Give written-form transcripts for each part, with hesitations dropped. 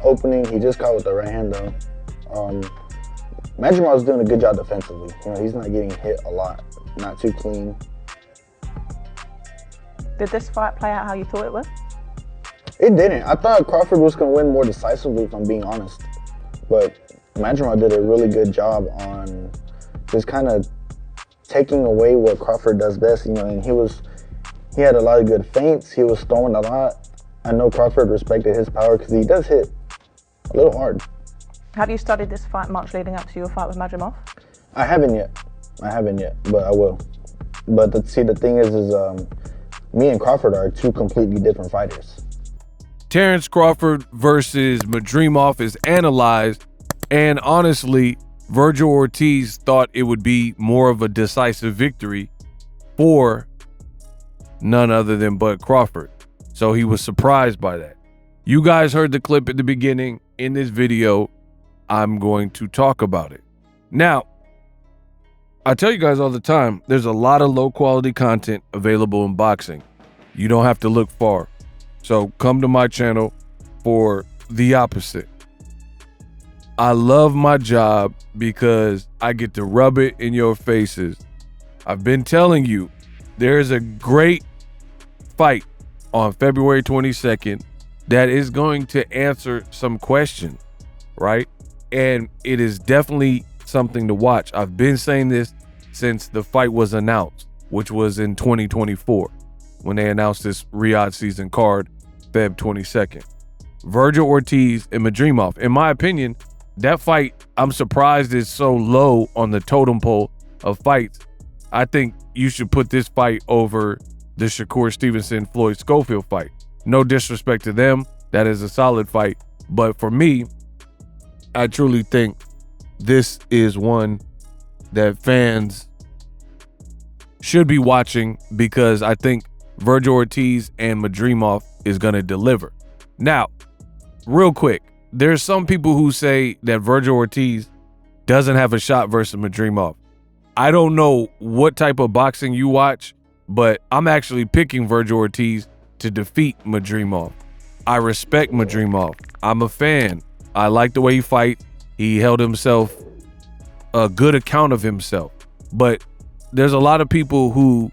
opening. He just caught with the right hand though. Madrimov's doing a good job defensively. You know, he's not getting hit a lot, not too clean. Did this fight play out how you thought it would? It didn't. I thought Crawford was going to win more decisively, if I'm being honest. But Madrimov did a really good job on just kind of taking away what Crawford does best. You know, and he had a lot of good feints. He was throwing a lot. I know Crawford respected his power because he does hit a little hard. Have you studied this fight much leading up to your fight with Madrimov? I haven't yet, but I will. But the thing is me and Crawford are two completely different fighters. Terence Crawford versus Madrimov is analyzed, and honestly, Vergil Ortiz thought it would be more of a decisive victory for none other than Bud Crawford. So he was surprised by that. You guys heard the clip at the beginning. In this video, I'm going to talk about it. Now, I tell you guys all the time, there's a lot of low quality content available in boxing. You don't have to look far. So come to my channel for the opposite. I love my job because I get to rub it in your faces. I've been telling you, there's a great fight on February 22nd that is going to answer some questions, right? And it is definitely something to watch. I've been saying this since the fight was announced, which was in 2024, when they announced this Riyadh season card, Feb 22nd. Vergil Ortiz and Madrimov. In my opinion, that fight, I'm surprised is so low on the totem pole of fights. I think you should put this fight over the Shakur Stevenson-Floyd Schofield fight. No disrespect to them. That is a solid fight. But for me, I truly think this is one that fans should be watching because I think Vergil Ortiz and Madrimov is going to deliver. Now, real quick, there's some people who say that Vergil Ortiz doesn't have a shot versus Madrimov. I don't know what type of boxing you watch, but I'm actually picking Vergil Ortiz to defeat Madrimov. I respect Madrimov. I'm a fan. I like the way he fights. He held himself a good account of himself. But there's a lot of people who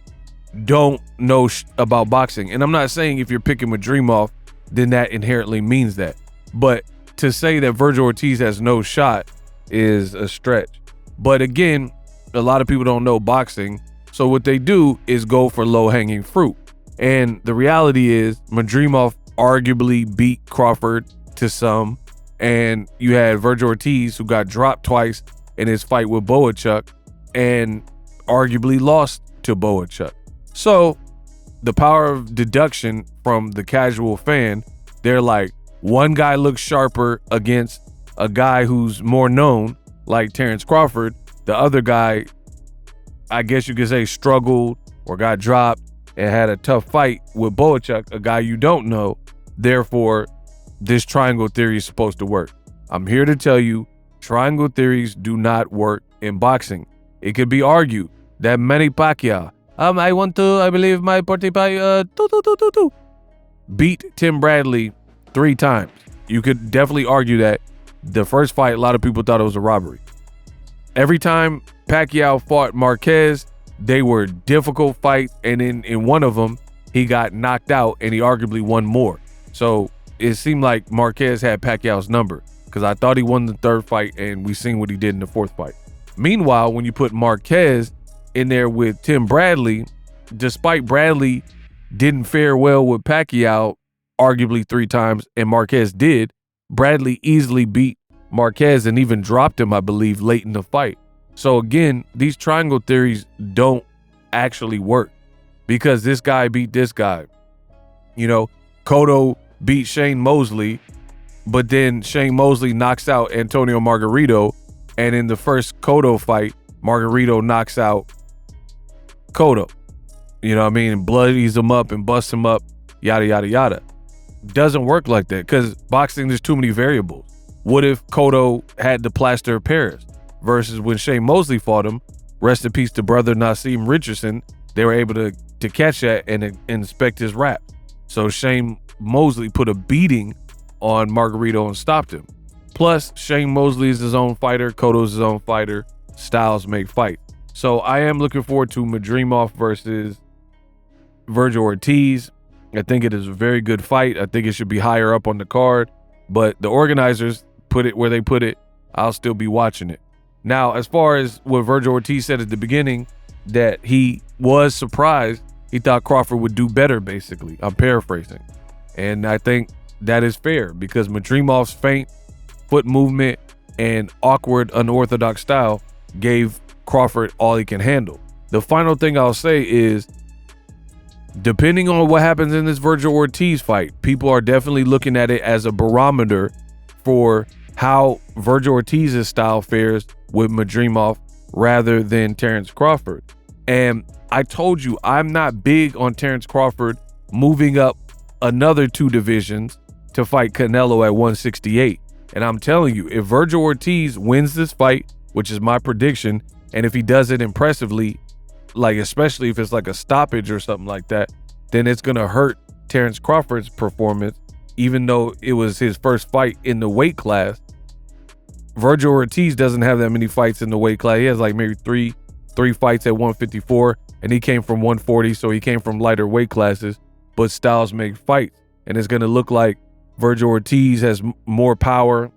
don't know about boxing. And I'm not saying if you're picking Madrimov, then that inherently means that. But to say that Vergil Ortiz has no shot is a stretch. But again, a lot of people don't know boxing. So what they do is go for low-hanging fruit. And the reality is Madrimov arguably beat Crawford to some. And you had Vergil Ortiz, who got dropped twice in his fight with Boachuk and arguably lost to Boachuk. So the power of deduction from the casual fan, they're like, one guy looks sharper against a guy who's more known, like Terence Crawford. The other guy, I guess you could say, struggled or got dropped and had a tough fight with Boachuk, a guy you don't know. Therefore, this triangle theory is supposed to work. I'm here to tell you, triangle theories do not work in boxing. It could be argued that Manny Pacquiao, I believe my beat Tim Bradley 3 times. You could definitely argue that the first fight, a lot of people thought it was a robbery. Every time Pacquiao fought Marquez, they were difficult fights, and in one of them, he got knocked out, and he arguably won more. So it seemed like Marquez had Pacquiao's number, because I thought he won the 3rd fight, and we seen what he did in the 4th fight. Meanwhile, when you put Marquez in there with Tim Bradley, despite Bradley didn't fare well with Pacquiao arguably 3 times, and Marquez did, Bradley easily beat Marquez and even dropped him, I believe, late in the fight. So again, these triangle theories don't actually work because this guy beat this guy. You know, Cotto beat Shane Mosley, but then Shane Mosley knocks out Antonio Margarito, and in the first Cotto fight, Margarito knocks out Cotto. You know what I mean? Bloodies him up and busts him up, yada, yada, yada. Doesn't work like that because boxing, there's too many variables. What if Cotto had the plaster of Paris versus when Shane Mosley fought him, rest in peace to brother Nassim Richardson, they were able to catch that and inspect his rap. So Shane Mosley put a beating on Margarito and stopped him. Plus, Shane Mosley is his own fighter. Cotto's his own fighter. Styles make fight. So I am looking forward to Madrimov versus Vergil Ortiz. I think it is a very good fight. I think it should be higher up on the card, but the organizers put it where they put it. I'll still be watching it. Now, as far as what Vergil Ortiz said at the beginning, that he was surprised. He thought Crawford would do better, basically. I'm paraphrasing. And I think that is fair because Madrimov's feint, foot movement, and awkward, unorthodox style gave Crawford all he can handle. The final thing I'll say is, depending on what happens in this Vergil Ortiz fight, people are definitely looking at it as a barometer for how Vergil Ortiz's style fares with Madrimov rather than Terence Crawford. And I told you, I'm not big on Terence Crawford moving up another 2 divisions to fight Canelo at 168. And I'm telling you, if Vergil Ortiz wins this fight, which is my prediction, and if he does it impressively, like especially if it's like a stoppage or something like that, then it's going to hurt Terence Crawford's performance, even though it was his first fight in the weight class. Vergil Ortiz doesn't have that many fights in the weight class. He has like maybe three fights at 154, and he came from 140, so he came from lighter weight classes, but styles make fights. And it's going to look like Vergil Ortiz has more power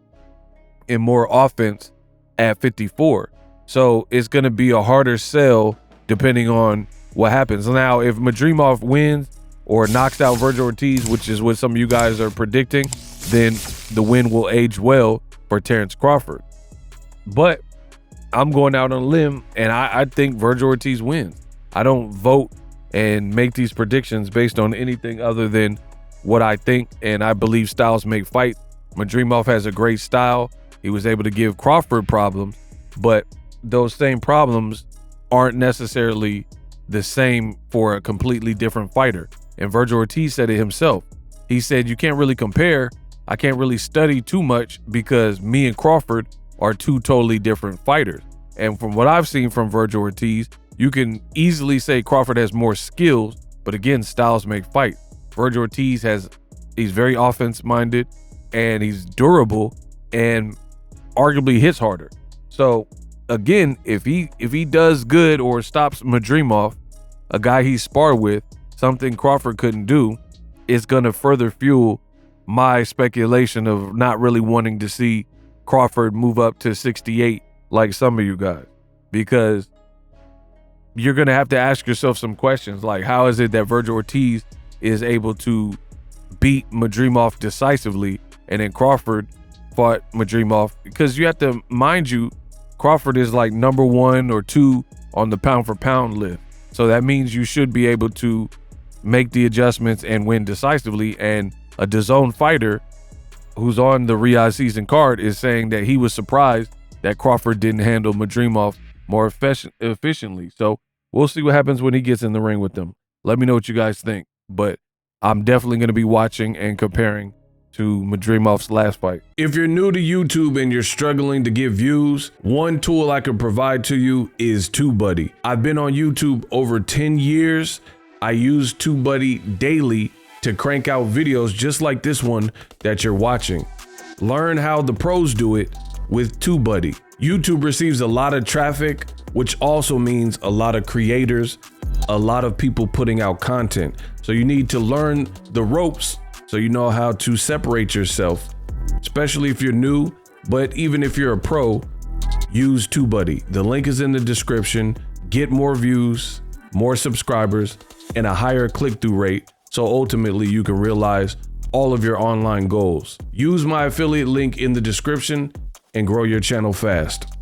and more offense at 54. So it's going to be a harder sell depending on what happens. Now, if Madrimov wins or knocks out Vergil Ortiz, which is what some of you guys are predicting, then the win will age well for Terence Crawford. But I'm going out on a limb, and I think Vergil Ortiz wins. I don't vote and make these predictions based on anything other than what I think, and I believe styles make fights. Madrimov has a great style. He was able to give Crawford problems, but those same problems aren't necessarily the same for a completely different fighter. And Vergil Ortiz said it himself. He said, you can't really compare. I can't really study too much because me and Crawford are 2 totally different fighters. And from what I've seen from Vergil Ortiz, you can easily say Crawford has more skills, but again, styles make fights. Vergil Ortiz he's very offense minded, and he's durable and arguably hits harder. So again, if he does good or stops Madrimov, a guy he sparred with, something Crawford couldn't do, it's gonna further fuel my speculation of not really wanting to see Crawford move up to 68 like some of you guys, because you're gonna have to ask yourself some questions like, how is it that Vergil Ortiz is able to beat Madrimov decisively, and then Crawford fought Madrimov? Because you have to, mind you, Crawford is like number 1 or 2 on the pound for pound list. So that means you should be able to make the adjustments and win decisively. And a DAZN fighter who's on the Riyadh season card is saying that he was surprised that Crawford didn't handle Madrimov more efficiently. So we'll see what happens when he gets in the ring with them. Let me know what you guys think. But I'm definitely going to be watching and comparing to Madrimov's last fight. If you're new to YouTube and you're struggling to get views, one tool I can provide to you is TubeBuddy. I've been on YouTube over 10 years. I use TubeBuddy daily to crank out videos just like this one that you're watching. Learn how the pros do it with TubeBuddy. YouTube receives a lot of traffic, which also means a lot of creators, a lot of people putting out content. So you need to learn the ropes so you know how to separate yourself, especially if you're new. But even if you're a pro, use TubeBuddy. The link is in the description. Get more views, more subscribers, and a higher click-through rate, so ultimately you can realize all of your online goals. Use my affiliate link in the description and grow your channel fast.